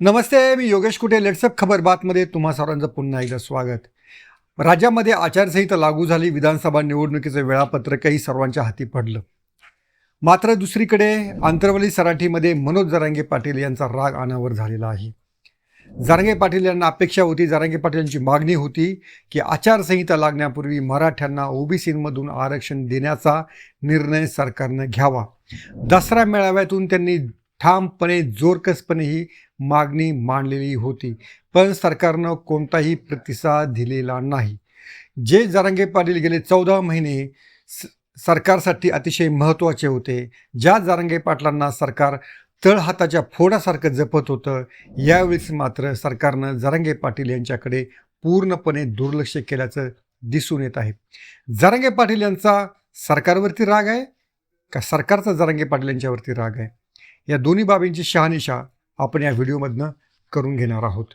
नमस्ते, मी योगेश कुटे. लेट्सअप खबर बातमध्ये तुम्हा सर्वांचं पुन्हा एकदा स्वागत. राज्यामध्ये आचारसंहिता लागू झाली. विधानसभा निवडणुकीचं वेळापत्रकही सर्वांच्या हाती पडलं. मात्र दुसरीकडे आंतरवली सराठीमध्ये मनोज जरांगे पाटील यांचा राग अनावर झालेला आहे. जरांगे पाटील यांना अपेक्षा होती, जरांगे पाटील यांची मागणी होती की आचारसंहिता लागण्यापूर्वी मराठ्यांना ओबीसीमधून आरक्षण देण्याचा निर्णय सरकारनं घ्यावा. दसरा मेळाव्यातून त्यांनी ठामपणे जोरकसपणे ही मागणी मांडलेली होती, पण सरकारनं कोणताही प्रतिसाद दिलेला नाही. जे जरांगे पाटील गेले 14 महिने सरकारसाठी अतिशय महत्त्वाचे होते, ज्या जरांगे पाटलांना सरकार तळहाताच्या फोडासारखं जपत होतं, यावेळेस मात्र सरकारनं जरांगे पाटील यांच्याकडे पूर्णपणे दुर्लक्ष केल्याचं दिसून येत आहे. जरांगे पाटील यांचा सरकारवरती राग आहे का सरकारचा जरांगे पाटील यांच्यावरती राग आहे? या दोन्ही बाबींची शहानिशा आपण या व्हिडिओमधनं करून घेणार आहोत.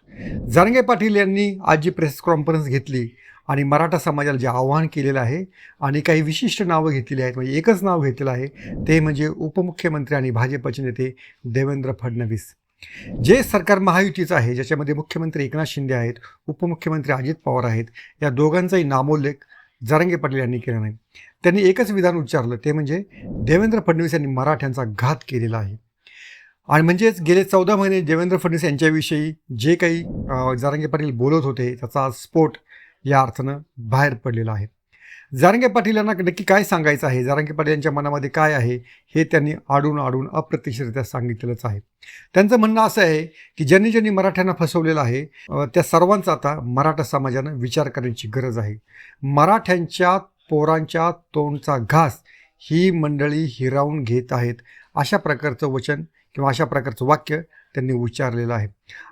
जरांगे पाटील यांनी आज जी प्रेस कॉन्फरन्स घेतली आणि मराठा समाजाला जे आवाहन केलेलं आहे आणि काही विशिष्ट नावं घेतलेली आहेत, म्हणजे एकच नाव घेतलेलं आहे, ते म्हणजे उपमुख्यमंत्री आणि भाजपचे नेते देवेंद्र फडणवीस. जे सरकार महायुतीचं आहे, ज्याच्यामध्ये मुख्यमंत्री एकनाथ शिंदे आहेत, उपमुख्यमंत्री अजित पवार आहेत, या दोघांचाही नामोल्लेख जरांगे पाटील यांनी केला नाही. त्यांनी एकच विधान उच्चारलं, ते म्हणजे देवेंद्र फडणवीस यांनी मराठ्यांचा घात केलेला आहे. आणि म्हणजेच गेले 14 महिने देवेंद्र फडणवीस यांच्याविषयी जे काही जरांगे पाटील बोलत होते, त्याचा स्फोट या अर्थानं बाहेर पडलेला आहे. जरांगे पाटील यांना नक्की काय सांगायचं आहे, जरांगे पाटील यांच्या मनामध्ये काय आहे, हे त्यांनी आडून अप्रत्यक्षरित्या सांगितलेलंच आहे. त्यांचं म्हणणं असं आहे की ज्यांनी ज्यांनी मराठ्यांना फसवलेलं आहे, त्या सर्वांचा आता मराठा समाजानं विचार करण्याची गरज आहे. मराठ्यांच्या पोरांच्या तोंडचा घास ही मंडळी हिरावून घेत आहेत, अशा प्रकारचं वचन किंवा अशा प्रकारचं वाक्य त्यांनी उच्चारलेलं आहे.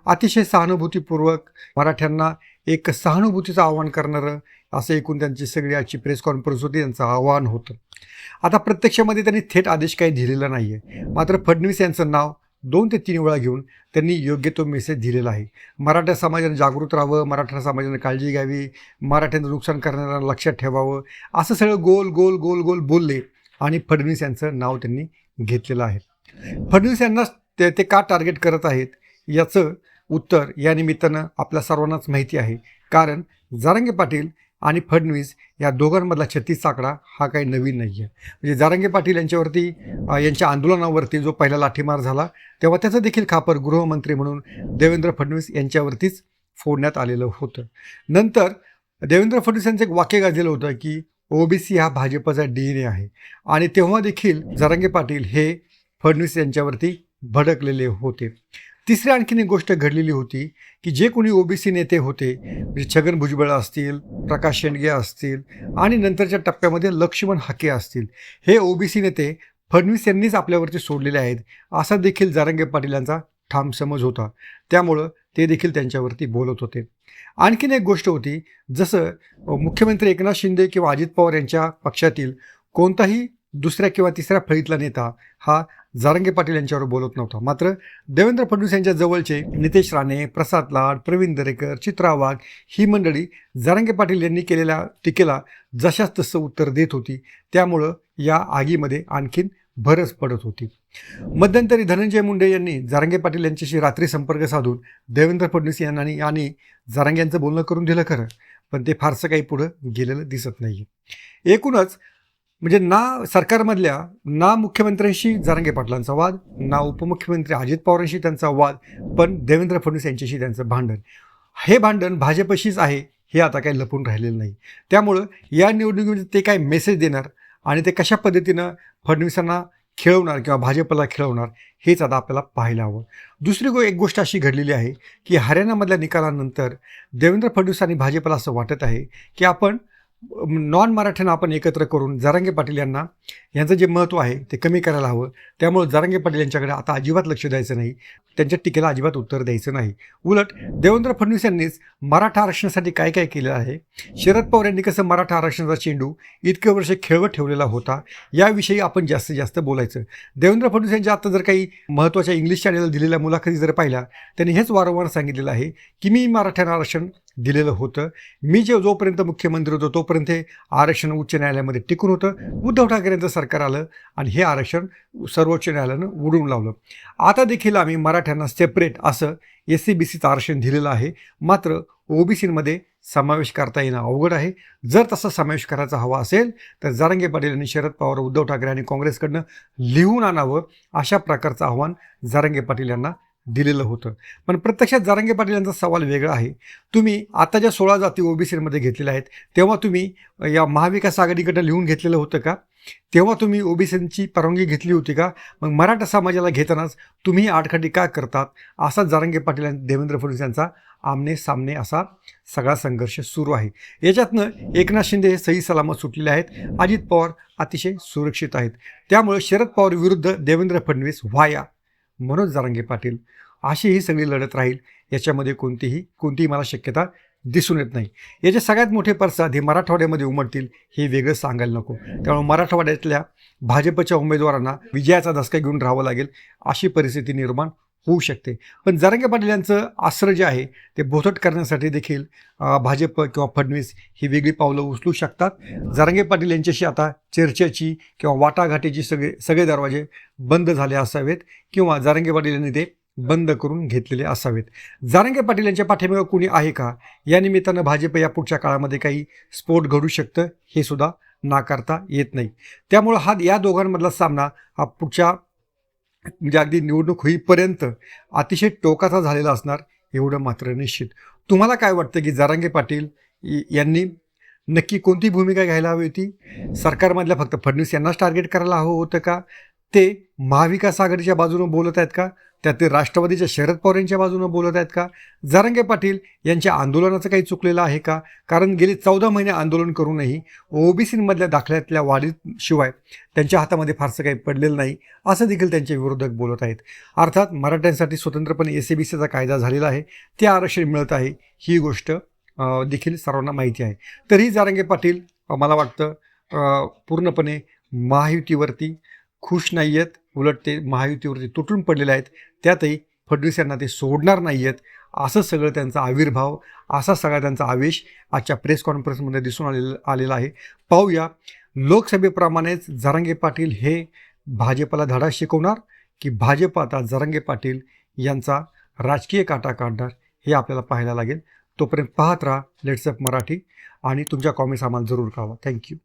अतिशय सहानुभूतीपूर्वक मराठ्यांना एक सहानुभूतीचं आव्हान करणारं असं एकूण त्यांची सगळी आजची प्रेस कॉन्फरन्स होती, त्यांचं आव्हान होतं. आता प्रत्यक्षामध्ये त्यांनी थेट आदेश काही दिलेला नाही आहे, मात्र फडणवीस यांचं नाव 2 ते 3 वेळा घेऊन त्यांनी योग्य तो मेसेज दिलेला आहे. मराठा समाजाने जागृत राहावं, मराठा समाजाने काळजी घ्यावी, मराठ्यांचं नुकसान करणाऱ्यांना लक्षात ठेवावं, असं सगळं गोल गोल गोल गोल बोलले आणि फडणवीस यांचं नाव त्यांनी घेतलेलं आहे. फडणवीस यांना ते का टार्गेट करत आहेत याचं उत्तर या निमित्तानं आपल्या सर्वांनाच माहिती आहे. कारण जरांगे पाटील आणि फडणवीस या दोघांमधला 36 आकडा हा काही नवीन नाही आहे. म्हणजे जरांगे पाटील यांच्यावरती यांच्या आंदोलनावरती जो पहिला लाठीमार झाला, तेव्हा त्याचं देखील खापर गृहमंत्री म्हणून देवेंद्र फडणवीस यांच्यावरतीच फोडण्यात आलेलं होतं. नंतर देवेंद्र फडणवीस यांचं एक वाक्य गाजलेलं होतं की ओबीसी हा भाजपचा DNA आहे, आणि तेव्हा देखील जरांगे पाटील हे फडणवीस यांच्यावरती भडकलेले होते. तिसरी आणखीन एक गोष्ट घडलेली होती की जे कोणी ओबीसी नेते होते, म्हणजे छगन भुजबळ असतील, प्रकाश शेंडगे असतील आणि नंतरच्या टप्प्यामध्ये लक्ष्मण हाके असतील, हे ओबीसी नेते फडणवीस यांनीच आपल्यावरती सोडलेले आहेत, असा देखील जरांगे पाटील यांचा ठाम समज होता. त्यामुळं ते देखील त्यांच्यावरती बोलत होते. आणखीन एक गोष्ट होती, जसं मुख्यमंत्री एकनाथ शिंदे किंवा अजित पवार यांच्या पक्षातील कोणताही दुसऱ्या किंवा तिसऱ्या फळीतला नेता हा जरांगे पाटील यांच्यावर बोलत नव्हता. मात्र देवेंद्र फडणवीस यांच्या जवळचे नितेश राणे, प्रसाद लाड, प्रवीण दरेकर, चित्रा वाघ ही मंडळी जरांगे पाटील यांनी केलेल्या टीकेला जशाच तसं उत्तर देत होती. त्यामुळं या आगीमध्ये आणखीन भरच पडत होती. मध्यंतरी धनंजय मुंडे यांनी जरांगे पाटील यांच्याशी रात्री संपर्क साधून देवेंद्र फडणवीस यांनी जरांगे यांचं बोलणं करून दिलं खरं, पण ते फारसं काही पुढं गेलेलं दिसत नाही. एकूणच म्हणजे ना सरकारमधल्या ना मुख्यमंत्र्यांशी जरांगे पाटलांचा वाद, ना उपमुख्यमंत्री अजित पवारांशी त्यांचा वाद, पण देवेंद्र फडणवीस यांच्याशी त्यांचं भांडण. हे भांडण भाजपशीच आहे, हे आता काही लपून राहिलेलं नाही. त्यामुळं या निवडणुकीमध्ये ते काय मेसेज देणार आणि ते कशा पद्धतीनं फडणवीसांना खेळवणार किंवा भाजपला खेळवणार, हेच आता आपल्याला पाहायला हवं. दुसरी एक गोष्ट अशी घडलेली आहे की हरियाणामधल्या निकालानंतर देवेंद्र फडणवीस आणि भाजपला असं वाटत आहे की आपण नॉन मराठ्यांना आपण एकत्र करून जरांगे पाटील यांचं जे महत्त्व आहे ते कमी करायला हवं. त्यामुळे जरांगे पाटील यांच्याकडे आता अजिबात लक्ष द्यायचं नाही, त्यांच्या टीकेला अजिबात उत्तर द्यायचं नाही. उलट देवेंद्र फडणवीस यांनीच मराठा आरक्षणासाठी काय काय केलं आहे, शरद पवार यांनी कसं मराठा आरक्षणाचा चेंडू इतके वर्ष खेळवत ठेवलेला होता, याविषयी आपण जास्तीत जास्त बोलायचं. देवेंद्र फडणवीस यांच्या आता जर काही महत्त्वाच्या इंग्लिश चॅनेलला दिलेल्या मुलाखती जर पाहिल्या, त्यांनी हेच वारंवार सांगितलेलं आहे की मी मराठ्यांना आरक्षण दिलेलं होतं. मी जोपर्यंत मुख्यमंत्री होतो तोपर्यंत हे आरक्षण उच्च न्यायालयामध्ये टिकून होतं. उद्धव ठाकरेंचं सरकार आलं आणि हे आरक्षण सर्वोच्च न्यायालयानं उडवून लावलं. आता देखील आम्ही मराठ्यांना सेपरेट असं SC-BCचं आरक्षण दिलेलं आहे. मात्र OBCमध्ये समावेश करता येणं अवघड आहे. जर तसा समावेश करायचा हवा असेल तर जरांगे पाटील यांनी शरद पवार, उद्धव ठाकरे आणि काँग्रेसकडनं लिहून आणावं, अशा प्रकारचं आव्हान जरांगे पाटील यांना दिलेलं होतं. पण प्रत्यक्षात जरांगे पाटील यांचा सवाल वेगळा आहे. तुम्ही आता ज्या 16 जाती OBCमध्ये घेतलेल्या आहेत तेव्हा तुम्ही या महाविकास आघाडीकडनं लिहून घेतलेलं होतं का? तेव्हा तुम्ही OBCची परवानगी घेतली होती का? मग मराठा समाजाला घेतानाच तुम्ही आडकाठी का करतात? असा जरांगे पाटील आणि देवेंद्र फडणवीस यांचा आमने सामने असा सगळा संघर्ष सुरू आहे. याच्यातनं एकनाथ शिंदे हे सही सलामत सुटलेले आहेत. अजित पवार अतिशय सुरक्षित आहेत. त्यामुळे शरद पवार विरुद्ध देवेंद्र फडणवीस व्हाया मनोज जरांगे पाटील अशी ही सगळी लढत राहील. याच्यामध्ये कोणतीही मला शक्यता दिसून येत नाही. याचे सगळ्यात मोठे पडसाद हे मराठवाड्यामध्ये उमटतील हे वेगळं सांगायला नको. त्यामुळे मराठवाड्यातल्या भाजपच्या उमेदवारांना विजयाचा धसका घेऊन राहावं लागेल अशी परिस्थिती निर्माण होऊ शकते. पण जरांगे पाटील यांचं आसरं जे आहे ते बोथट करण्यासाठी देखील भाजप किंवा फडणवीस ही वेगळी पावलं उचलू शकतात. जरांगे पाटील यांच्याशी आता चर्चेची किंवा वाटाघाटीची सगळे दरवाजे बंद झाले असावेत किंवा जरांगे पाटील यांनी ते बंद करून घेतलेले असावेत. जरांगे पाटील यांच्या पाठीमागे कुणी आहे का? या निमित्तानं भाजप या पुढच्या काळामध्ये काही स्फोट घडू शकतं हे सुद्धा नाकारता येत नाही. त्यामुळं या दोघांमधला सामना हा पुढच्या म्हणजे अगदी निवडणूक होईपर्यंत अतिशय टोकाचा झालेला असणार एवढं मात्र निश्चित. तुम्हाला काय वाटतं की जरांगे पाटील यांनी नक्की कोणती भूमिका घ्यायला हवी होती? सरकारमधल्या फक्त फडणवीस यांनाच टार्गेट करायला हवं होतं का? ते महाविकास आघाडीच्या बाजूनं बोलत आहेत का? त्यात ते राष्ट्रवादीच्या शरद पवार यांच्या बाजूनं बोलत आहेत का? जरांगे पाटील यांच्या आंदोलनाचं काही चुकलेलं आहे का? कारण गेली 14 महिने आंदोलन करूनही OBCमधल्या दाखल्यातल्या वाढीशिवाय त्यांच्या हातामध्ये फारसं काही पडलेलं नाही असं देखील त्यांचे विरोधक बोलत आहेत. अर्थात मराठ्यांसाठी स्वतंत्रपणे SC-BCचा कायदा झालेला आहे, ते आरक्षण मिळत आहे ही गोष्ट देखील सर्वांना माहिती आहे. तरीही जरांगे पाटील मला वाटतं पूर्णपणे महायुतीवरती खुश नाही आहेत. उलट ते महायुतीवरती तुटून पडलेले आहेत. त्यातही फडणवीस यांना ते सोडणार नाही आहेत असं सगळं त्यांचा आविर्भाव, असा सगळा त्यांचा आवेश आजच्या प्रेस कॉन्फरन्समध्ये दिसून आलेला आहे. पाहूया लोकसभेप्रमाणेच जरांगे पाटील हे भाजपला धडा शिकवणार की भाजप आता जरांगे पाटील यांचा राजकीय काटा काढणार हे आपल्याला पाहायला लागेल. तोपर्यंत पाहत राहा लेट्सअप मराठी आणि तुमच्या कॉमेंट्स आम्हाला जरूर कळवा. थँक्यू.